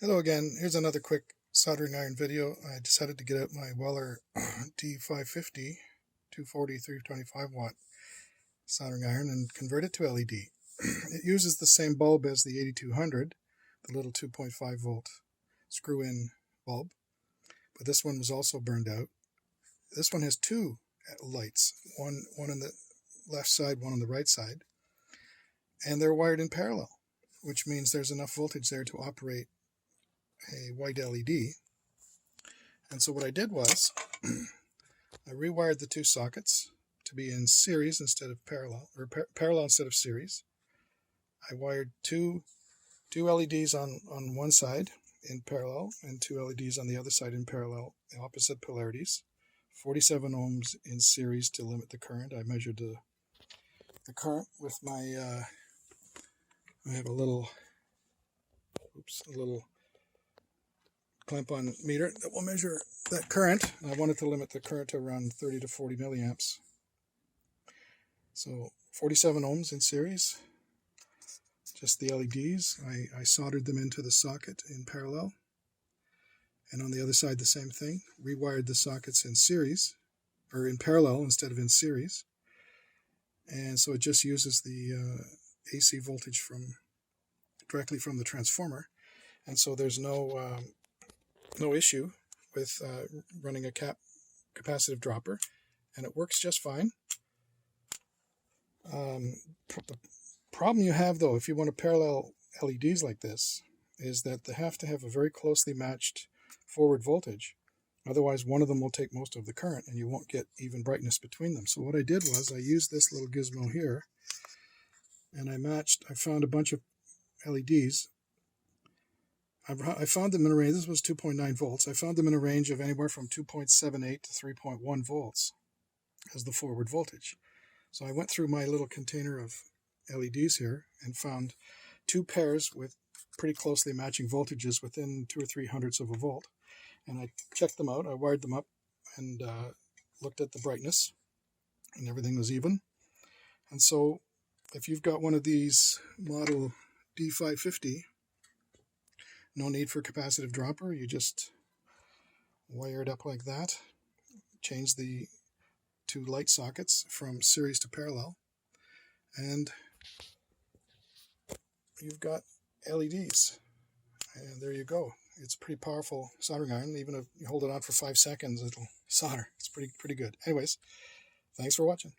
Hello again. Here's another quick soldering iron video. I decided to get out my Weller D550 240 325 watt soldering iron and convert it to LED. It uses the same bulb as the 8200, the little 2.5 volt screw-in bulb, but this one was also burned out. This one has two lights, one on the left side, one on the right side, and they're wired in parallel, which means there's enough voltage there to operate a white LED. And so what I did was I rewired the two sockets to be in series instead of parallel, or parallel instead of series. I wired two LEDs on one side in parallel and two LEDs on the other side in parallel, opposite polarities. 47 ohms in series to limit the current. I measured the current with my I have a little clamp-on meter that will measure that current. I wanted to limit the current to around 30 to 40 milliamps. So 47 ohms in series, just the LEDs. I soldered them into the socket in parallel. And on the other side, the same thing. Rewired the sockets in series, or in parallel instead of in series. And so it just uses the AC voltage directly from the transformer. And so there's no issue with running a capacitive dropper, and it works just fine. The problem you have, though, if you want to parallel LEDs like this, is that they have to have a very closely matched forward voltage. Otherwise, one of them will take most of the current, and you won't get even brightness between them. So what I did was I used this little gizmo here, and I found a bunch of LEDs. I found them in a range, this was 2.9 volts. I found them in a range of anywhere from 2.78 to 3.1 volts as the forward voltage. So I went through my little container of LEDs here and found two pairs with pretty closely matching voltages within 2 or 3 hundredths of a volt. And I checked them out, I wired them up and looked at the brightness, and everything was even. And so if you've got one of these model D550, no need for capacitive dropper. You just wire it up like that. Change the two light sockets from series to parallel, and you've got LEDs. And there you go. It's a pretty powerful soldering iron. Even if you hold it on for 5 seconds, it'll solder. It's pretty good. Anyways, thanks for watching.